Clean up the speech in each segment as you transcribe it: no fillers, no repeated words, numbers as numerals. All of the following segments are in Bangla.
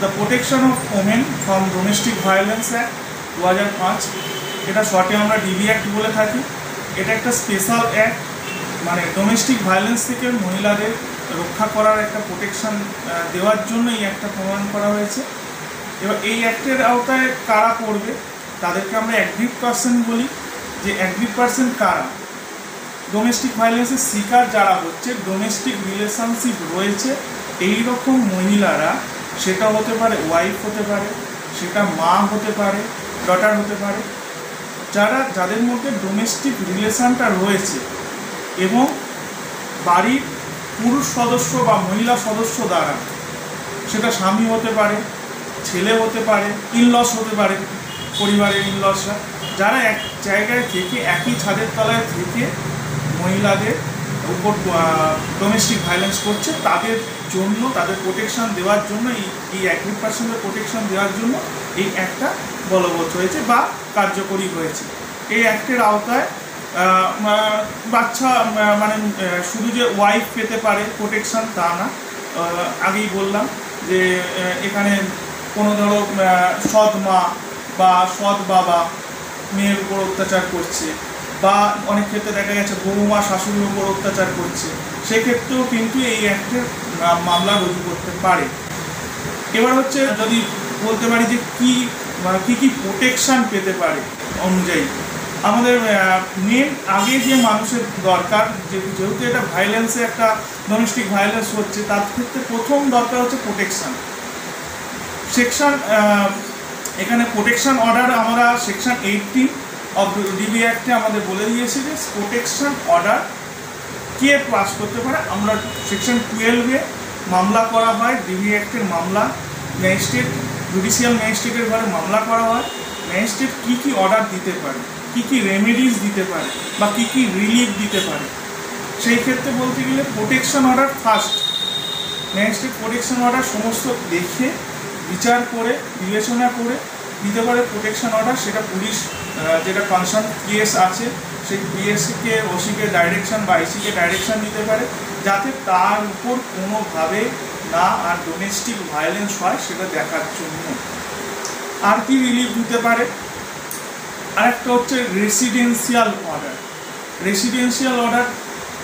The protection of women from domestic violence act 2005, এটা শর্টে আমরা ডিবি অ্যাক্ট বলে থাকি। এটা একটা স্পেশাল অ্যাক্ট, মানে ডোমেস্টিক ভায়োলেন্স থেকে মহিলাদের রক্ষা করার একটা প্রোটেকশন দেওয়ার জন্য এই অ্যাক্টটা প্রণয়ন করা হয়েছে। এবার এই অ্যাক্টের আওতায় কারা পড়বে, তাদেরকে আমরা অ্যাগ্রিভ পার্সন বলি। যে অ্যাগ্রিভ পার্সন কারা, ডোমেস্টিক ভায়োলেন্সের শিকার যারা হচ্ছে, ডোমেস্টিক রিলেশনশিপ রয়েছে এই রকম মহিলারা, সেটা হতে পারে ওয়াইফ হতে পারে, সেটা মা হতে পারে, ডটার হতে পারে, যাদের মধ্যে ডোমেস্টিক রিলেশনটা রয়েছে এবং বাড়ির পুরুষ সদস্য বা মহিলা সদস্য দ্বারা, সেটা স্বামী হতে পারে, ছেলে হতে পারে, ইনলস হতে পারে, পরিবারের ইনলসরা, যারা এক জায়গায় থেকে একই ছাদের তলায় থেকে মহিলাদের উপর ডোমেস্টিক ভায়োলেন্স করছে, তাদের জন্য, তাদের প্রোটেকশন দেওয়ার জন্য, এই অ্যাগ্রিভ পার্সনের প্রোটেকশন দেওয়ার জন্য এই অ্যাক্টটা বলবৎ হয়েছে বা কার্যকরী হয়েছে। এই অ্যাক্টের আওতায় বাচ্চা মানে শুধু যে ওয়াইফ পেতে পারে প্রোটেকশন তা না, আগেই বললাম যে এখানে কোনো ধরো সৎ মা বা সৎ বাবা মেয়ের উপর অত্যাচার করছে, বা অনেক ক্ষেত্রে দেখা গেছে বৌমা শাশুড়ির উপর অত্যাচার করছে, সেক্ষেত্রেও কিন্তু এই অ্যাক্টের মামলা রুজু করতে পারে। এবার হচ্ছে যদি বলতে পারি যে কি কি প্রোটেকশন পেতে পারে অনুযায়ী, আমাদের মেন আগে যে মানুষের দরকার, যেহেতু এটা ভায়োলেন্সে একটা ডোমেস্টিক ভায়োলেন্স হচ্ছে, তার ক্ষেত্রে প্রথম দরকার হচ্ছে প্রোটেকশন। সেকশন এখানে প্রোটেকশন অর্ডার আমরা সেকশন 80 অফ ডিবি অ্যাক্টে আমাদের বলে দিয়েছি যে প্রোটেকশন অর্ডার কে পাস করতে পারে। আমরা সেকশন 12-এ মামলা করা হয়, ডিবি অ্যাক্টের মামলা ম্যাজিস্ট্রেট, জুডিশিয়াল ম্যাজিস্ট্রেটের ঘরে মামলা করা হয়। ম্যাজিস্ট্রেট কী কী অর্ডার দিতে পারে, কী কী রেমেডিস দিতে পারে বা কী কী রিলিফ দিতে পারে, সেই ক্ষেত্রে বলতে গেলে protection order first. Magistrate protection order সমস্ত দেখে বিচার করে বিবেচনা করে দিতে পারে প্রোটেকশন অর্ডার। সেটা পুলিশ যেটা কনসার্ন পিএস আছে, সেই পিএসকে ওসিকে ডাইরেকশন বা আইসিকে ডাইরেকশন দিতে পারে, যাতে তার উপর কোনোভাবে না আর ডোমেস্টিক ভায়োলেন্স হয় সেটা দেখার জন্য। আর কি রিলিফ দিতে পারে, আরেকটা হচ্ছে রেসিডেন্সিয়াল অর্ডার। রেসিডেন্সিয়াল অর্ডার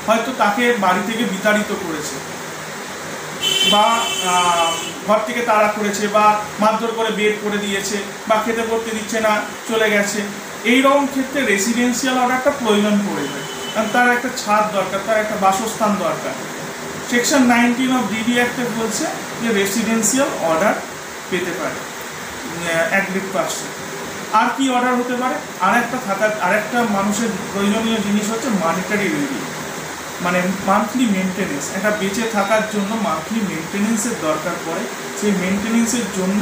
হয়তো তাকে বাড়ি থেকে বিতাড়িত করেছে, বা ঘর থেকে তাড়া করেছে, বা মারধর করে বের করে দিয়েছে, বা খেতে পড়তে দিচ্ছে না, চলে গেছে, এই রকম ক্ষেত্রে রেসিডেন্সিয়াল অর্ডারটা প্রয়োজন পড়ে যায়, কারণ তার একটা ছাদ দরকার, তার একটা বাসস্থান দরকার। সেকশন 19 অফ ডিবি অ্যাক্টে বলছে যে রেসিডেন্সিয়াল অর্ডার পেতে পারে অ্যাগ্রিভ পার্সন। আর কি অর্ডার হতে পারে, আরেকটা মানুষের প্রয়োজনীয় জিনিস হচ্ছে মানিটারি রিলিফ, মানে মান্থলি মেনটেনেন্স। একটা বেঁচে থাকার জন্য মান্থলি মেনটেনেন্সের দরকার পড়ে, সেই মেনটেনেন্সের জন্য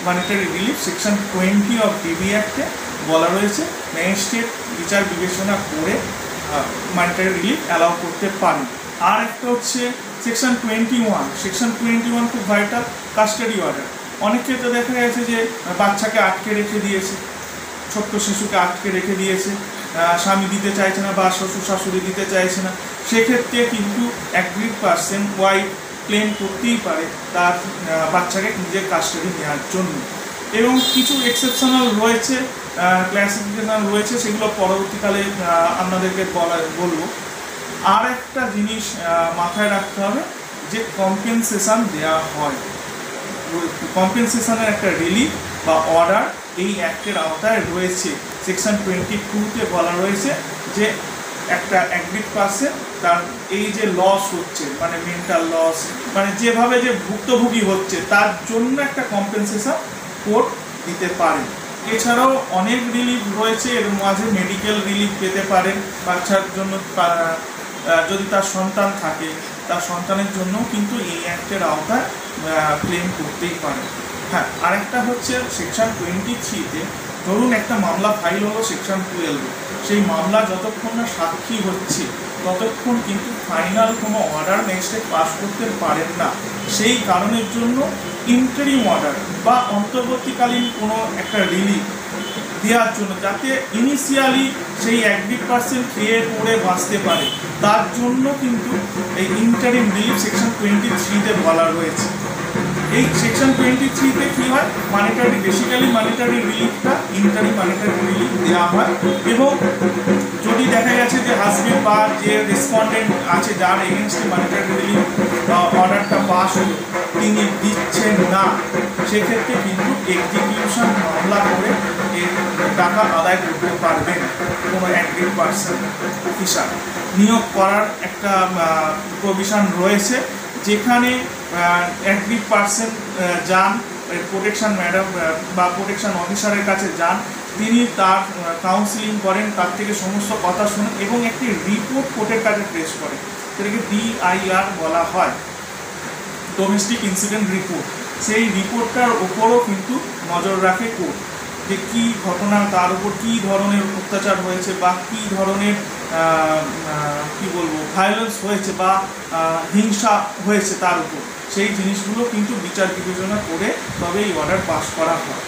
monetary relief section 20 of DV অ্যাক্টে বলা রয়েছে। ম্যাজিস্ট্রেট বিচার বিবেচনা করে মানিটারি রিলিফ অ্যালাউ করতে পারে। আর একটা হচ্ছে সেকশন 21। সেকশন 21 খুব ভাইটাল, কাস্টাডি অর্ডার। অনেক ক্ষেত্রে দেখা গেছে যে বাচ্চাকে আটকে রেখে দিয়েছে, ছোট্ট শিশুকে আটকে রেখে দিয়েছে, স্বামী দিতে চাইছে না বা শ্বশুর শাশুড়ি দিতে চাইছে না, সেক্ষেত্রে কিন্তু অ্যাগ্রিভ পার্সন ওয়াইফ ক্লেম করতেই পারে তার বাচ্চাকে নিজের কাস্টাডি নেওয়ার জন্য। এবং কিছু এক্সেপশনাল রয়েছে, ক্লাসিফিকেশন রয়েছে, সেগুলো পরবর্তীকালে আপনাদেরকে বলবো। আর একটা জিনিস মাথায় রাখতে হবে যে কম্পেনসেশন দেওয়া হয়, কম্পেনসেশনের একটা রিলিফ বা অর্ডার এই অ্যাক্টের আওতায় রয়েছে। সেকশন 22-তে বলা রয়েছে যে একটা অ্যাগ্রিভ পার্সন তার এই যে লস হচ্ছে, মানে মেন্টাল লস, মানে যেভাবে যে ভুক্তভোগী হচ্ছে, তার জন্য একটা কম্পেনসেশন কোর্ট দিতে পারে। এছাড়াও অনেক রিলিফ রয়েছে, এর মাঝে মেডিকেল রিলিফ পেতে পারেন বাচ্চার জন্য, যদি তার সন্তান থাকে তার সন্তানের জন্য কিন্তু এই অ্যাক্টের আওতায় ক্লেম করতেই পারে। হ্যাঁ, আরেকটা হচ্ছে সেকশন 23-তে ধরুন একটা মামলা ফাইল হলো সেকশন 12, সেই মামলা যতক্ষণ না সাক্ষী হচ্ছে ততক্ষণ কিন্তু ফাইনাল কোনো অর্ডার ম্যাজিস্ট্রেট পাস করতে পারেন না। সেই কারণের জন্য ইন্টারিম অর্ডার বা অন্তর্বর্তীকালীন কোনো একটা রিলিফ দেওয়ার জন্য, যাতে ইনিশিয়ালি সেই অ্যাগ্রিভ পার্সন খেয়ে পড়ে বাঁচতে পারে, তার জন্য কিন্তু এই ইন্টারিম রিলিফ সেকশন 23-তে বলা রয়েছে। এই সেকশন 23-তে কী হয়, মানিটারি বেসিক্যালি মানিটারি রিলিফটা ইন্টারি মানিটারি রিলিফ দেওয়া হয়। এবং যদি দেখা গেছে যে হাজবেন্ড বা যে রেসপন্ডেন্ট আছে যার এগেনস্টে মানিটারি রিলিফ অর্ডারটা পাস হলো তিনি দিচ্ছেন না, সেক্ষেত্রে কিন্তু এক্সিকিউশন মামলা করে এর টাকা আদায় করতে পারবেন কোনো অ্যাগ্রিড পার্সন অফিসার। নিয়োগ করার একটা প্রভিশন রয়েছে, যেখানে অ্যাগ্রিড পার্সন যান প্রোটেকশন ম্যাডাম বা প্রোটেকশন অফিসারের কাছে যান, তিনি তার কাউন্সিলিং করেন, তার থেকে সমস্ত কথা শোনেন এবং একটি রিপোর্ট কোর্টের কাছে পেশ করেন, সেটাকে DIR বলা হয়, ডোমেস্টিক ইনসিডেন্ট রিপোর্ট। সেই রিপোর্টটার ওপরও কিন্তু নজর রাখে কোর্ট, যে কী ঘটনা, তার উপর কী ধরনের অত্যাচার হয়েছে বা কী ধরনের কী বলবো ভায়োলেন্স হয়েছে বা হিংসা হয়েছে তার উপর, সেই জিনিসগুলো কিন্তু বিচার বিবেচনা করে তবে এই অর্ডার পাস করা হয়।